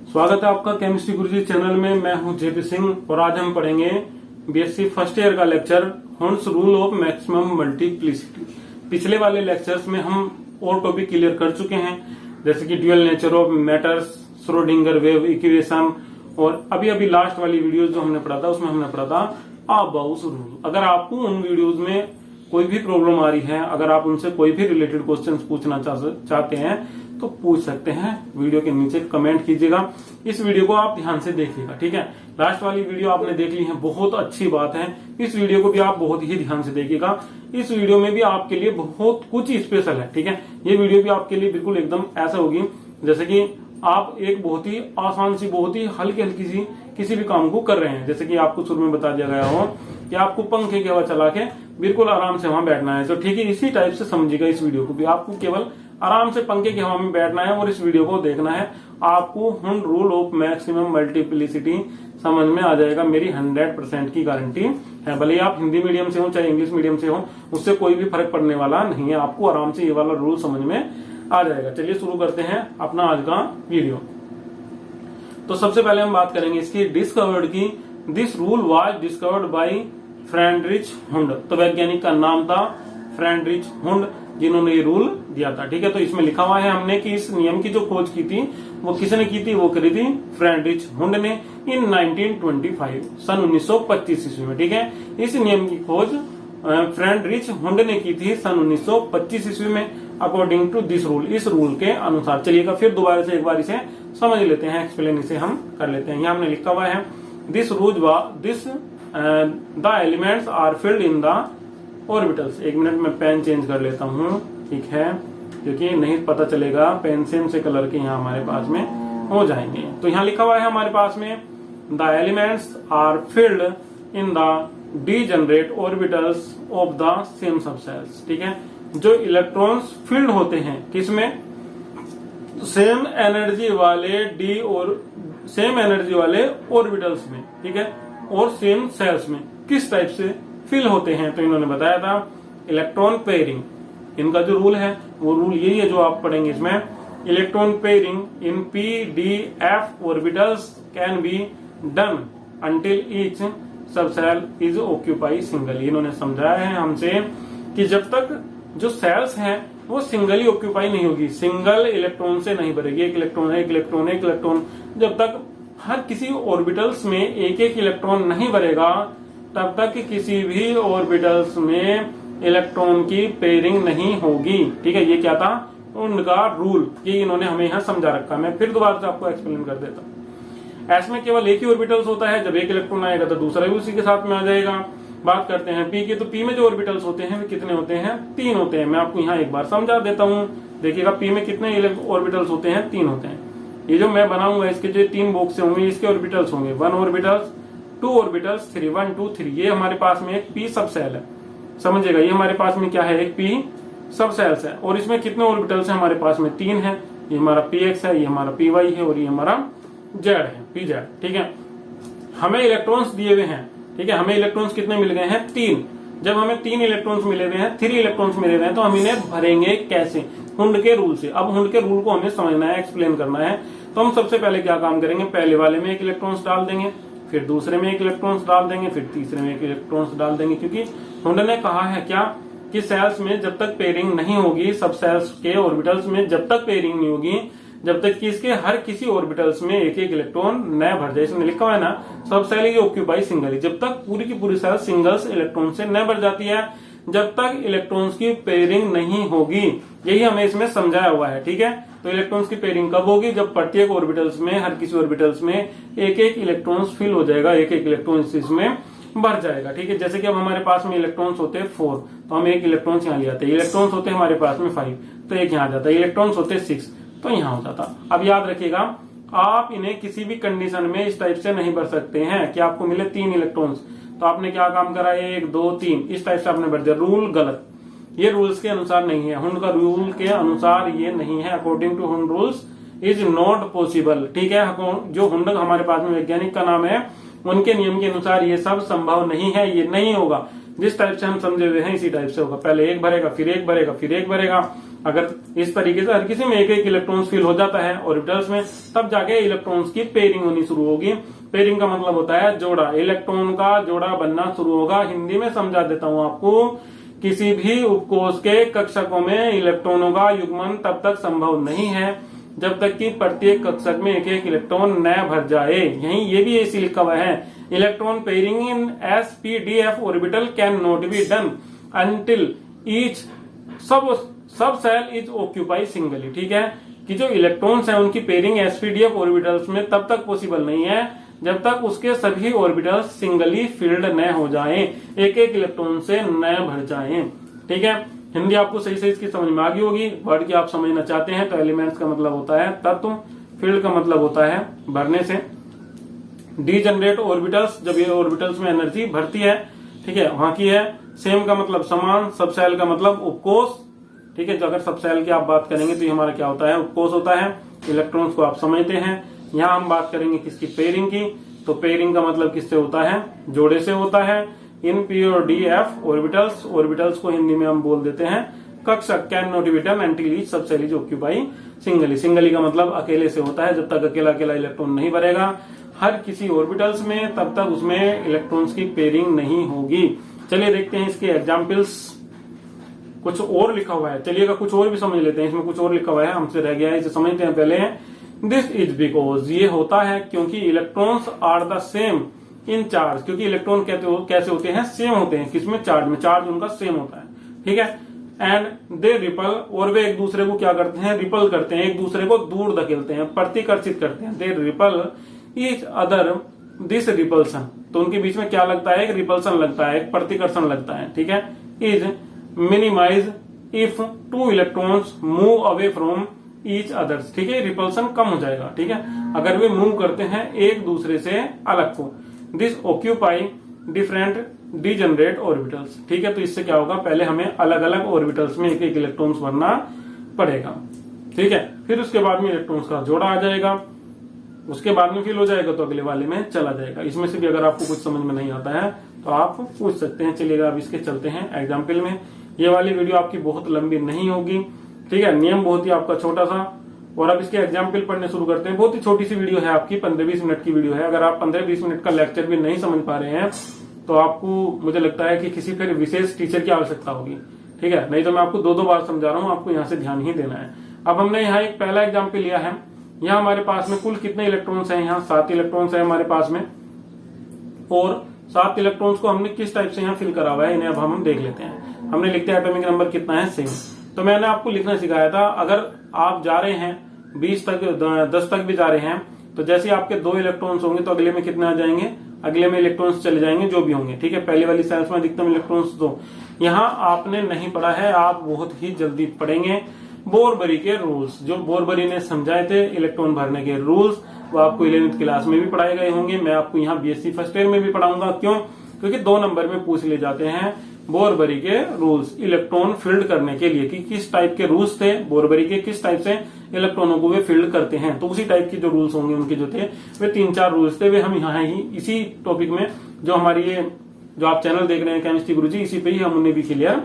स्वागत है आपका केमिस्ट्री गुरुजी चैनल में। मैं हूं जेपी सिंह और आज हम पढ़ेंगे बीएससी फर्स्ट ईयर का lecture Hund's rule of maximum multiplicity. पिछले वाले लेक्चर्स में हम और टॉपिक क्लियर कर चुके हैं, जैसे कि dual nature of matters, Schrodinger wave equation, और अभी अभी लास्ट वाली वीडियोस जो हमने पढ़ा था उसमें हमने पढ़ा था अबाउट रूल। अगर आपको उन वीडियोस में कोई भी प्रॉब्लम आ रही है, अगर आप उनसे कोई भी रिलेटेड क्वेश्चंस पूछना चाहते हैं तो पूछ सकते हैं। वीडियो के नीचे कमेंट कीजिएगा। इस वीडियो को आप ध्यान से देखिएगा, ठीक है। लास्ट वाली वीडियो आपने देख ली है, बहुत अच्छी बात है। इस वीडियो को भी आप बहुत ही ध्यान से देखिएगा। इस वीडियो में भी आपके लिए बहुत कुछ स्पेशल है, ठीक है। ये वीडियो भी आपके लिए बिल्कुल एकदम ऐसा होगी जैसे कि आप एक बहुत ही आसान सी, बहुत ही हल्की हल्की सी किसी भी काम को कर रहे हैं। जैसे कि आपको शुरू में बता दिया गया हो कि आपको पंखे की हवा चला के बिल्कुल आराम से वहां बैठना है, तो ठीक है इसी टाइप से समझिएगा इस वीडियो को भी। आपको केवल आराम से पंखे की हवा में बैठना है और इस वीडियो को देखना है। आपको Hund rule of maximum multiplicity समझ में आ जाएगा, मेरी 100% की गारंटी है। भले आप हिंदी मीडियम से हो चाहे इंग्लिश मीडियम से हो, उससे कोई भी फर्क पड़ने वाला नहीं है। आपको आराम से ये वाला रूल समझ में आ जाएगा। चलिए शुरू करते हैं अपना आज का वीडियो। तो सबसे पहले हम बात करेंगे इसकी डिस्कवर्ड की। This rule was discovered by Friedrich Hund. तो वैज्ञानिक का नाम था फ्रेडरिच हुंड, जिन्होंने ये रूल दिया था, ठीक है। तो इसमें लिखा हुआ है हमने कि इस नियम की जो खोज की थी वो किसने की थी, वो करी थी फ्रेडरिच हुंड ने इन 1925 सन 1925 ईस्वी में, ठीक है। इस नियम की खोज फ्रेडरिच हुंड ने की थी सन 1925 ईस्वी में, अकॉर्डिंग टू दिस रूल, इस रूल के अनुसार। चलिएगा फिर दोबारा से एक बार इसे समझ लेते हैं, एक्सप्लेन इसे हम कर लेते हैं। यहाँ हमने लिखा हुआ है this the elements are filled in the orbitals. एक मिनट में पेन चेंज कर लेता हूँ, ठीक है, क्योंकि नहीं पता चलेगा, पेन सेम से कलर के यहाँ हमारे पास में हो जाएंगे। तो यहाँ लिखा हुआ है हमारे पास में the elements are filled in the degenerate orbitals of the same subshells, ठीक है। जो इलेक्ट्रॉन्स फील्ड होते हैं किसमें, सेम एनर्जी वाले डी और सेम एनर्जी वाले ऑर्बिटल्स में, ठीक है, और सेम सेल्स में किस टाइप से फिल होते हैं। तो इन्होंने बताया था इलेक्ट्रॉन पेयरिंग, इनका जो रूल है वो रूल यही है जो आप पढ़ेंगे इसमें। Electron pairing in P D F orbitals can be done until each subshell is occupy single. इन्होंने समझाया है हमसे कि जब तक जो सेल्स हैं वो सिंगल ही ऑक्यूपाई नहीं होगी, सिंगल इलेक्ट्रॉन से नहीं भरेगी, एक इलेक्ट्रॉन एक इलेक्ट्रॉन एक इलेक्ट्रॉन, जब तक हर किसी ऑर्बिटल्स में एक एक इलेक्ट्रॉन नहीं भरेगा तब तक किसी भी ऑर्बिटल्स में इलेक्ट्रॉन की पेयरिंग नहीं होगी, ठीक है। ये क्या था, उनका रूल, ये इन्होंने हमें यहाँ समझा रखा। मैं फिर दोबारा से आपको एक्सप्लेन कर देता हूँ। ऐसे में केवल एक ही ऑर्बिटल्स होता है, जब एक इलेक्ट्रॉन आएगा तो दूसरा भी उसी के साथ में आ जाएगा। बात करते हैं पी की, तो पी में जो ऑर्बिटल्स होते हैं वे कितने होते हैं, 3 होते हैं। मैं आपको यहाँ एक बार समझा देता हूँ। देखिएगा पी में कितने ऑर्बिटल्स होते हैं, 3 होते हैं। ये जो मैं बनाऊंगा इसके जो 3 बॉक्स होंगे इसके ऑर्बिटल्स होंगे 1 ऑर्बिटल्स, 2 ऑर्बिटल्स, 3 1 2 3। ये हमारे पास में एक पी सब सेल है, समझिएगा। ये हमारे पास में क्या है, एक पी सब सेल्स है, और इसमें कितने ऑर्बिटल्स हैं हमारे पास में, 3 है। ये हमारा पी एक्स है, ये हमारा पी वाई है, और ये हमारा जेड है, पी जेड, ठीक है। हमें इलेक्ट्रॉन्स दिए हुए हैं, ठीक है। हमें इलेक्ट्रॉन्स कितने मिल गए हैं, 3। जब हमें 3 इलेक्ट्रॉन्स मिले हुए हैं, 3 इलेक्ट्रॉन्स मिले हुए हैं, तो हम इन्हें भरेंगे कैसे, हुंड के रूल से। अब हुंड के रूल को हमें समझना है, एक्सप्लेन करना है। तो हम सबसे पहले क्या काम करेंगे, पहले वाले में एक इलेक्ट्रॉन्स डाल देंगे, फिर दूसरे में एक इलेक्ट्रॉन्स डाल देंगे, फिर तीसरे में एक इलेक्ट्रॉन्स डाल देंगे। क्योंकि हुंड ने कहा है क्या कि सेल्स में जब तक पेयरिंग नहीं होगी, सब सेल्स के ऑर्बिटल्स में जब तक पेयरिंग नहीं होगी, जब तक कि इसके हर किसी ऑर्बिटल्स में एक एक इलेक्ट्रॉन न भर जाए। इसमें लिखा हुआ है ना, सब सेल इज ऑक्यूपाई सिंगल। जब तक पूरी की पूरी सेल सिंगल्स इलेक्ट्रॉन से न भर जाती है, जब तक इलेक्ट्रॉन्स की पेयरिंग नहीं होगी, यही हमें इसमें समझाया हुआ है, ठीक है। तो इलेक्ट्रॉन्स की पेयरिंग कब होगी, जब प्रत्येक ऑर्बिटल्स में, हर किसी ऑर्बिटल्स में एक एक इलेक्ट्रॉन्स फिल हो जाएगा, एक एक इलेक्ट्रॉन इसमें भर जाएगा, ठीक है। जैसे कि अब हमारे पास में इलेक्ट्रॉन्स होते हैं 4, तो हम एक इलेक्ट्रॉन्स यहाँ ले आते हैं। इलेक्ट्रॉन्स होते हैं हमारे पास में 5, तो एक यहाँ जाता है। इलेक्ट्रॉन्स होते हैं 6, तो यहाँ हो जाता। अब याद रखिएगा, आप इन्हें किसी भी कंडीशन में इस टाइप से नहीं भर सकते हैं कि आपको मिले 3 इलेक्ट्रॉन्स, तो आपने क्या काम करा, 1 2 3 इस टाइप से आपने भर दिया। रूल गलत, ये रूल्स के अनुसार नहीं है, हुंड का रूल के अनुसार ये नहीं है। According to Hund rules is not possible, ठीक है। जो हुंड हमारे पास में वैज्ञानिक का नाम है, उनके नियम के अनुसार ये सब संभव नहीं है, ये नहीं होगा। जिस टाइप से हम समझे हुए हैं इसी टाइप से होगा। पहले एक भरेगा, फिर एक भरेगा, फिर एक भरेगा, अगर इस तरीके से हर किसी में एक एक इलेक्ट्रॉन्स फिल हो जाता है ऑर्बिटल्स में, तब जाके इलेक्ट्रॉन्स की पेयरिंग होनी शुरू होगी। पेयरिंग का मतलब होता है जोड़ा, इलेक्ट्रॉन का जोड़ा बनना शुरू होगा। हिंदी में समझा देता हूं आपको, किसी भी उपकोष के कक्षकों में इलेक्ट्रॉनों का युग्मन तब तक संभव नहीं है जब तक कि प्रत्येक कक्षक में एक एक इलेक्ट्रॉन न भर जाए। यही ये भी ऐसी लिखा हुआ है, electron pairing in sp-df orbital can not be done until each sub shell is occupy singly. ठीक है, कि जो इलेक्ट्रॉन्स हैं उनकी पेयरिंग sp-df ऑर्बिटल्स में तब तक पॉसिबल नहीं है जब तक उसके सभी ऑर्बिटल्स सिंगली फील्ड न हो जाएं, एक एक इलेक्ट्रॉन से न भर जाएं। ठीक है, हिंदी आपको सही सही इसकी समझ में आ गई होगी। वर्ड की आप समझना चाहते हैं तो एलिमेंट्स का मतलब होता है तत्व, फील्ड का मतलब होता है भरने से। डीजनरेट ऑर्बिटल्स, जब ये ऑर्बिटल्स में एनर्जी भरती है, ठीक है, वहां की है। सेम का मतलब समान, सब सेल का मतलब उपकोष। ठीक है, जो अगर सब सेल की आप बात करेंगे तो ये हमारा क्या होता है, उपकोष होता है। इलेक्ट्रॉन्स को आप समझते हैं। यहाँ हम बात करेंगे किसकी, पेयरिंग की। तो पेयरिंग का मतलब किससे होता है, जोड़े से होता है। इन p और df ऑर्बिटल्स, ऑर्बिटल्स को हिंदी में हम बोल देते हैं कक्षक, can not be done until each sub shell is occupy singly. Singly का मतलब अकेले से होता है, जब तक अकेला अकेला इलेक्ट्रॉन नहीं भरेगा हर किसी ऑर्बिटल्स में तब तक उसमें इलेक्ट्रॉन्स की पेयरिंग नहीं होगी। चलिए देखते हैं इसके एग्जाम्पल्स। कुछ और लिखा हुआ है, चलिएगा कुछ और भी समझ लेते हैं। इसमें कुछ और लिखा हुआ है, हमसे रह गया है, इसे समझते हैं पहले। दिस इज बिकॉज, ये होता है क्योंकि electrons are the same in charge, क्योंकि इलेक्ट्रॉन कैसे होते हैं, सेम होते हैं। किसमें, चार्ज में, चार्ज उनका सेम होता है। ठीक है, एंड दे रिपल, और वे एक दूसरे को क्या करते हैं, रिपल करते हैं, एक दूसरे को दूर धकेलते हैं, प्रतिकर्षित करते हैं। They repel each other this repulsion, तो उनके बीच में क्या लगता है, एक रिपल्सन लगता है, एक प्रतिकर्षण लगता है। ठीक है, is minimize if two electrons move away from each others. ठीक है, रिपल्सन कम हो जाएगा। ठीक है, अगर वे मूव करते हैं एक दूसरे से अलग को। This occupy different degenerate orbitals. ठीक है, तो इससे क्या होगा, पहले हमें अलग अलग ऑर्बिटल्स में एक एक इलेक्ट्रॉन्स भरना पड़ेगा। ठीक है, फिर उसके बाद में इलेक्ट्रॉन्स का जोड़ा आ जाएगा, उसके बाद में फिल हो जाएगा तो अगले वाले में चला जाएगा। इसमें से भी अगर आपको कुछ समझ में नहीं आता है तो आप पूछ सकते हैं। चलिएगा अब इसके चलते हैं एग्जाम्पल में। ये वाली वीडियो आपकी बहुत लंबी नहीं होगी। ठीक है, नियम बहुत ही आपका छोटा सा। और अब इसके एग्जाम्पल पढ़ने शुरू करते हैं। बहुत ही छोटी सी वीडियो है आपकी, 15-20 मिनट की वीडियो है। अगर आप 15-20 मिनट का लेक्चर भी नहीं समझ पा रहे हैं तो आपको, मुझे लगता है कि किसी फिर विशेष टीचर की आवश्यकता होगी। ठीक है, नहीं तो मैं आपको 2-2 बार समझा रहा हूँ, आपको यहाँ से ध्यान ही देना है। अब हमने यहाँ एक पहला एग्जाम्पल लिया है। यहाँ हमारे पास में कुल कितने इलेक्ट्रॉन्स हैं, यहाँ 7 इलेक्ट्रॉन्स है हमारे पास में। और 7 इलेक्ट्रॉन्स को हमने किस टाइप से यहाँ फिल करा हुआ है, इन्हें अब हम देख लेते हैं। हमने लिखते हैं एटॉमिक नंबर कितना है, 6। तो मैंने आपको लिखना सिखाया था, अगर आप जा रहे हैं 20 तक, 10 तक भी जा रहे हैं, तो जैसे आपके 2 इलेक्ट्रॉन्स होंगे तो अगले में कितने आ जाएंगे, अगले में इलेक्ट्रॉन्स चले जाएंगे जो भी होंगे। ठीक है, पहले वाली सेल्स में अधिकतम इलेक्ट्रॉन्स 2। यहाँ आपने नहीं पढ़ा है, आप बहुत ही जल्दी पढ़ेंगे बोरबरी के रूल्स, जो बोरबरी ने समझाए थे इलेक्ट्रॉन भरने के रूल्स, वो आपको 11th क्लास में भी पढ़ाए गए होंगे। मैं आपको यहाँ BSc फर्स्ट ईयर में भी पढ़ाऊंगा। क्यों, क्योंकि 2 नंबर में पूछ ले जाते हैं बोरबरी के रूल्स इलेक्ट्रॉन फील्ड करने के लिए, कि किस टाइप के रूल्स थे बोरबरी के, किस टाइप से इलेक्ट्रॉनों को वे फील्ड करते हैं। तो उसी टाइप के जो रूल्स होंगे उनके जो थे वे 3-4 रूल्स थे, वे हम यहाँ ही इसी टॉपिक में, जो हमारी ये जो आप चैनल देख रहे हैं केमिस्ट्री गुरुजी, इसी पे ही हम उन्हें भी क्लियर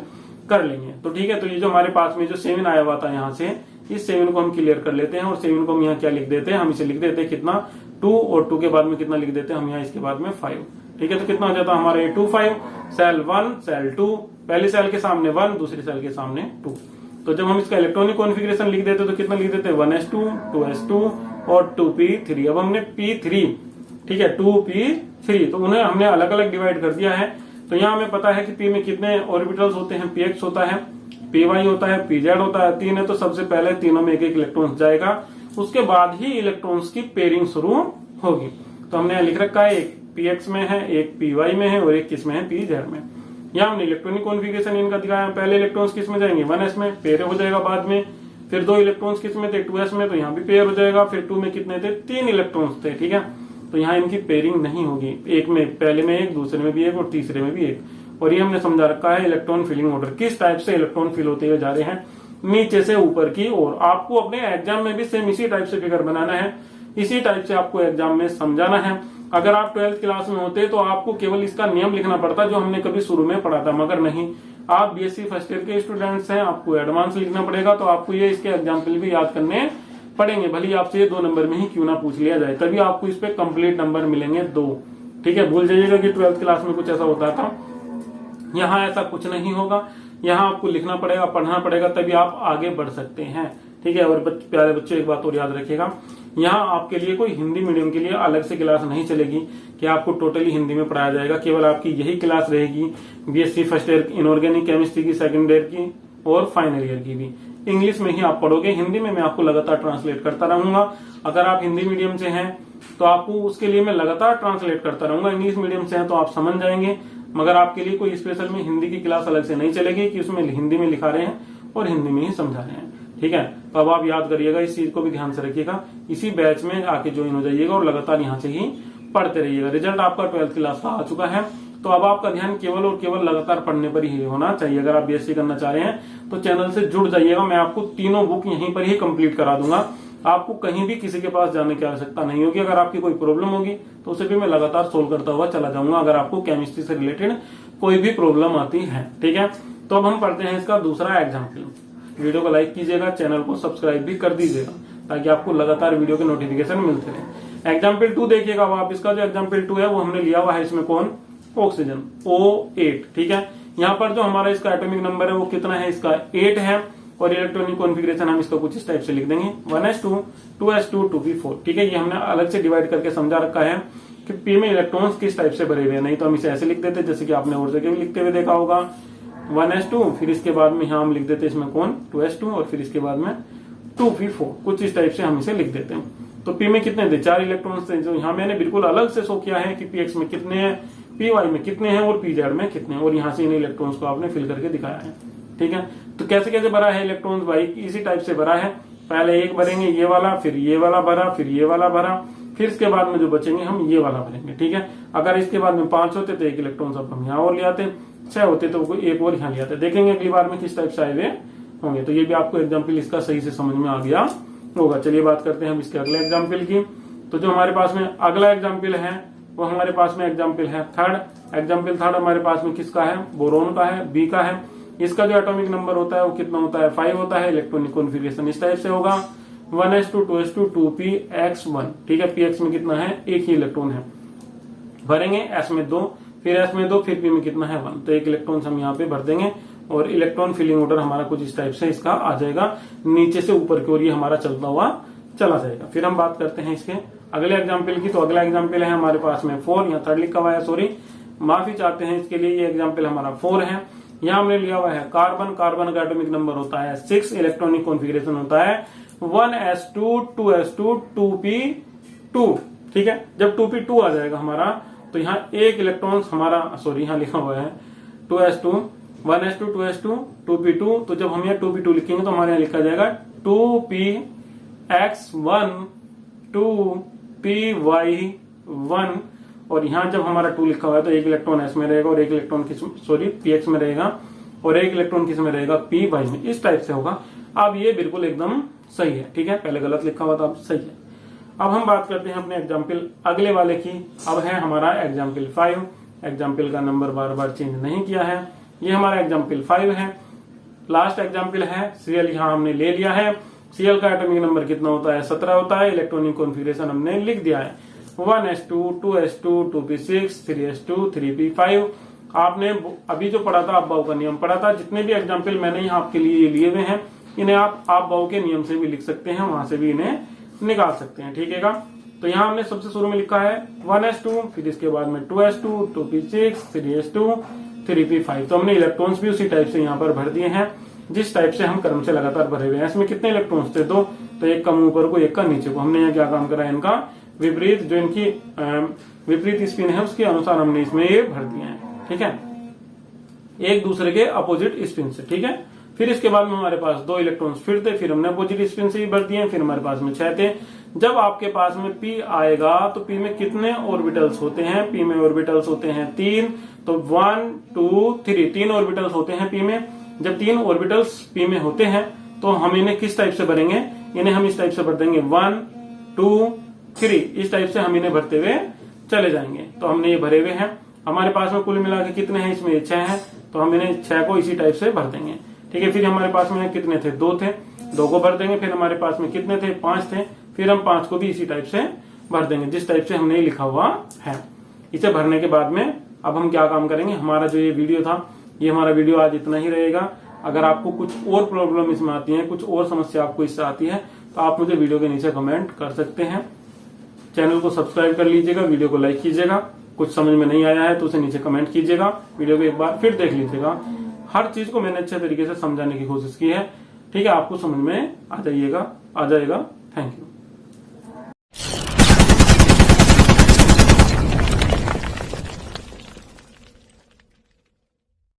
कर लेंगे। तो ठीक है, तो ये जो हमारे पास में जो 7 आया हुआ था यहाँ से, इस 7 को हम क्लियर कर लेते हैं। और 7 को हम यहाँ क्या लिख देते हैं, हम इसे लिख देते हैं कितना, 2, और 2 के बाद में कितना लिख देते हैं हम यहाँ, इसके बाद में 5। ठीक है, तो कितना हो जाता है हमारा ये 2, 5, सेल 1, सेल 2, पहली सेल के सामने 1, दूसरी सेल के सामने 2। तो जब हम इसका इलेक्ट्रॉनिक कॉन्फ़िगरेशन लिख देते तो कितना लिख देते, 1s2, 2s2 और 2p3। अब हमने p3, ठीक है, 2p3, तो उन्हें हमने अलग अलग डिवाइड कर दिया है। तो यहाँ हमें पता है कि p में कितने ऑर्बिटल्स होते हैं, px होता है, py होता है, pz होता है। 3 है तो सबसे पहले तीनों में एक एक इलेक्ट्रॉन जाएगा, उसके बाद ही इलेक्ट्रॉन्स की पेयरिंग शुरू होगी। तो हमने यहाँ लिख रखा है, एक px में है, एक py में है और एक किस में है, pz में। यहाँ हमने इलेक्ट्रॉनिक कॉन्फ़िगरेशन इनका दिखाया। पहले इलेक्ट्रॉन्स किस में जाएंगे, 1s में, पेयर हो जाएगा बाद में। फिर 2 इलेक्ट्रॉन्स किस में थे, 2s में, तो यहाँ भी पेयर हो जाएगा। फिर 2 में कितने थे, 3 इलेक्ट्रॉन्स थे। ठीक है, तो यहाँ इनकी पेयरिंग नहीं होगी, एक में, पहले में एक, दूसरे में भी एक और तीसरे में भी एक। और ये हमने समझा रखा है इलेक्ट्रॉन फिलिंग ऑर्डर, किस टाइप से इलेक्ट्रॉन फिल होते हुए जा रहे हैं नीचे से ऊपर की ओर। आपको अपने एग्जाम में भी सेम इसी टाइप से फिगर बनाना है, इसी टाइप से आपको एग्जाम में समझाना है। अगर आप 12th क्लास में होते तो आपको केवल इसका नियम लिखना पड़ता जो हमने कभी शुरू में पढ़ा था, मगर नहीं, आप बीएससी फर्स्ट ईयर के स्टूडेंट्स हैं, आपको एडवांस लिखना पड़ेगा, तो आपको ये इसके एग्जाम्पल भी याद करने पड़ेंगे, भले आपसे ये 2 नंबर में ही क्यों ना पूछ लिया जाए, तभी आपको इस पे कंप्लीट नंबर मिलेंगे 2। ठीक है, भूल जाइएगा कि 12th क्लास में कुछ ऐसा होता था, यहाँ ऐसा कुछ नहीं होगा। यहाँ आपको लिखना पड़ेगा, पढ़ना पड़ेगा, तभी आप आगे बढ़ सकते हैं। ठीक है, और प्यारे बच्चों एक बात और याद रखिएगा, यहाँ आपके लिए कोई हिंदी मीडियम के लिए अलग से क्लास नहीं चलेगी कि आपको टोटली हिंदी में पढ़ाया जाएगा। केवल आपकी यही क्लास रहेगी BSc first year inorganic chemistry की, सेकंड ईयर की और फाइनल ईयर की भी। इंग्लिश में ही आप पढ़ोगे, हिंदी में मैं आपको लगातार ट्रांसलेट करता रहूंगा। अगर आप हिंदी मीडियम से हैं तो आपको उसके लिए मैं लगातार ट्रांसलेट करता रहूंगा। इंग्लिश मीडियम से हैं तो आप समझ जाएंगे, मगर आपके लिए कोई स्पेशल में हिंदी की क्लास अलग से नहीं चलेगी कि उसमें हिंदी में लिखा रहे हैं और हिंदी में ही समझा रहे हैं। ठीक है, तो अब आप याद करिएगा, इस चीज को भी ध्यान से रखिएगा, इसी बैच में आके ज्वाइन हो जाइएगा और लगातार यहाँ से ही पढ़ते रहिएगा। रिजल्ट आपका 12th क्लास का आ चुका है, तो अब आपका ध्यान केवल और केवल लगातार पढ़ने पर ही होना चाहिए। अगर आप बीएससी करना चाह रहे हैं तो चैनल से जुड़ जाइएगा, मैं आपको तीनों बुक यहीं पर ही कंप्लीट करा दूंगा। आपको कहीं भी किसी के पास जाने की आवश्यकता नहीं होगी। अगर आपकी कोई प्रॉब्लम होगी तो उसे भी मैं लगातार सोल्व करता हुआ चला जाऊंगा, अगर आपको केमिस्ट्री से रिलेटेड कोई भी प्रॉब्लम आती है। ठीक है, तो अब हम पढ़ते हैं इसका दूसरा एग्जाम्पल। वीडियो को लाइक कीजिएगा, चैनल को सब्सक्राइब भी कर दीजिएगा, ताकि आपको लगातार वीडियो के नोटिफिकेशन मिलते रहे। एग्जाम्पल 2 देखिएगा आप, इसका जो एग्जाम्पल 2 है वो हमने लिया हुआ है, इसमें कौन, ऑक्सीजन O8। ठीक है, यहाँ पर जो हमारा इसका एटॉमिक नंबर है वो कितना है, इसका 8 है, और इलेक्ट्रॉनिक कॉन्फ़िगरेशन हम इसको कुछ इस टाइप से लिख देंगे 1s2 2s2 2p4। ठीक है, ये हमने अलग से डिवाइड करके समझा रखा है कि पी में इलेक्ट्रॉन्स किस टाइप से भरे हुए हैं, नहीं तो हम इसे ऐसे लिख देते जैसे कि आपने और जगह भी लिखते हुए देखा होगा 1s2, फिर इसके बाद में यहाँ हम लिख देते इसमें कौन 2s2, और फिर इसके बाद में 2p4, कुछ इस टाइप से हम इसे लिख देते हैं। तो पी में कितने थे, 4 इलेक्ट्रॉन्स थे, जो यहाँ मैंने बिल्कुल अलग से शो किया है कि px में कितने हैं, py में कितने हैं और pz में कितने हैं, और यहाँ से इन इलेक्ट्रॉन्स को आपने फिल करके दिखाया है। ठीक है, तो कैसे कैसे भरा है इलेक्ट्रॉन्स भाई, इसी टाइप से भरा है। पहले एक भरेंगे ये वाला, फिर ये वाला भरा, फिर ये वाला भरा, फिर इसके बाद में जो बचेंगे हम ये वाला भरेंगे। ठीक है, अगर इसके बाद में 5 होते तो 1 इलेक्ट्रॉन सब हम यहाँ और ले आते, 6 होते तो कोई एक और यहाँ ले आते। देखेंगे अगली बार में किस टाइप से आए हुए होंगे। तो ये भी आपको एग्जाम्पल इसका सही से समझ में आ गया होगा। चलिए बात करते हैं हम इसके अगले एग्जाम्पल की। तो जो हमारे पास में अगला एग्जाम्पल है वो हमारे पास में एग्जाम्पल है थर्ड। एग्जाम्पल थर्ड हमारे पास में किसका है, बोरोन का है, बी का है। इसका जो एटॉमिक नंबर होता है वो कितना होता है, 5 होता है। इलेक्ट्रॉनिक कॉन्फ़िगरेशन इस टाइप से होगा 1s2 2s2 2px1। ठीक है, px में कितना है, एक ही इलेक्ट्रॉन है। भरेंगे s में 2, फिर s में 2, फिर p में कितना है 1, तो एक इलेक्ट्रॉन हम यहाँ पे भर देंगे और इलेक्ट्रॉन फिलिंग ऑर्डर हमारा कुछ इस टाइप से इसका आ जाएगा, नीचे से ऊपर की ओर ये हमारा चलता हुआ चला जाएगा। फिर हम बात करते हैं इसके अगले एग्जाम्पल की। तो अगला एग्जाम्पल है हमारे पास में 4, यहाँ थर्ड लिखा हुआ है, सॉरी माफी चाहते हैं इसके लिए, ये एग्जाम्पल हमारा 4 है। यहाँ हमने लिया हुआ है कार्बन। कार्बन का एटॉमिक नंबर होता है 6, इलेक्ट्रॉनिक कॉन्फ़िगरेशन होता है 1s2 2s2 2p2। ठीक है, जब 2p2 आ जाएगा हमारा तो यहाँ एक इलेक्ट्रॉन हमारा, सॉरी यहाँ लिखा हुआ है 2s2 1s2 2s2 2p2। तो जब हम यहाँ 2p2 लिखेंगे तो हमारे यहाँ लिखा जाएगा 2px1 2py1। और यहाँ जब हमारा 2 लिखा हुआ है तो एक इलेक्ट्रॉन s में रहेगा और एक इलेक्ट्रॉन किस, सॉरी px में रहेगा और एक इलेक्ट्रॉन किस में रहेगा, py में। इस टाइप से होगा। अब ये बिल्कुल एकदम सही है। ठीक है, पहले गलत लिखा हुआ था, अब सही है। अब हम बात करते हैं अपने एग्जाम्पल अगले वाले की। अब है हमारा एग्जाम्पल 5। एग्जाम्पल का नंबर बार बार चेंज नहीं किया है, ये हमारा एग्जाम्पल 5 है। लास्ट एग्जाम्पल है सीएल, यहाँ हमने ले लिया है। सीएल का एटॉमिक नंबर कितना होता है, 17 होता है। इलेक्ट्रॉनिक कॉन्फ़िगरेशन हमने लिख दिया है 1s2 2s2 2p6 3s2 3p5। आपने अभी जो पढ़ा था आप बाउ का नियम पढ़ा था। जितने भी एग्जाम्पल मैंने यहाँ आपके लिए लिए हुए हैं इन्हें आप बाउ के नियम से भी लिख सकते हैं, वहां से भी इन्हें निकाल सकते हैं। ठीक है, तो यहाँ हमने सबसे शुरू में लिखा है 1s2, फिर इसके बाद में 2s2 2p6 3s2 3p5। तो हमने इलेक्ट्रॉन्स भी उसी टाइप से यहाँ पर भर दिए हैं जिस टाइप से हम क्रम से लगातार भरे हुए हैं। इसमें कितने इलेक्ट्रॉन्स थे, 2, तो एक कम ऊपर को एक का नीचे को। हमने यहाँ क्या काम करा है, इनका विपरीत, जो इनकी विपरीत स्पिन है उसके अनुसार हमने इसमें ये भर दिए हैं। ठीक है, एक दूसरे के अपोजिट स्पिन से। ठीक है, फिर इसके बाद में हमारे पास 2 इलेक्ट्रॉन्स फिर थे, फिर हमने अपोजिट स्पिन से ही भर दिए। फिर हमारे पास में 6 थे। जब आपके पास में p आएगा तो p में कितने ऑर्बिटल्स होते हैं, p में ऑर्बिटल्स होते हैं 3। तो 1 2 3 3 ऑर्बिटल्स होते हैं p में। जब 3 ऑर्बिटल्स p में होते हैं तो हम इन्हें किस टाइप से भरेंगे, इन्हें हम इस टाइप से भर देंगे 1 2 3, इस टाइप से हम इन्हें भरते हुए चले जाएंगे। तो हमने ये भरे हुए हैं। हमारे पास में कुल मिला के कितने हैं, इसमें 6 हैं। तो हम इन्हें 6 को इसी टाइप से भर देंगे। ठीक है, फिर हमारे पास में कितने थे, 2 थे, 2 को भर देंगे। फिर हमारे पास में कितने थे, 5 थे, फिर हम 5 को भी इसी टाइप से भर देंगे जिस टाइप से हमने लिखा हुआ है। इसे भरने के बाद में अब हम क्या काम करेंगे, हमारा जो ये वीडियो था, ये हमारा वीडियो आज इतना ही रहेगा। अगर आपको कुछ और प्रॉब्लम इसमें आती है, कुछ और समस्या आपको इससे आती है, तो आप मुझे वीडियो के नीचे कमेंट कर सकते हैं। चैनल को सब्सक्राइब कर लीजिएगा, वीडियो को लाइक कीजिएगा। कुछ समझ में नहीं आया है तो उसे नीचे कमेंट कीजिएगा, वीडियो को एक बार फिर देख लीजिएगा। हर चीज को मैंने अच्छे तरीके से समझाने की कोशिश की है। ठीक है, आपको समझ में आ जाएगा। Thank you.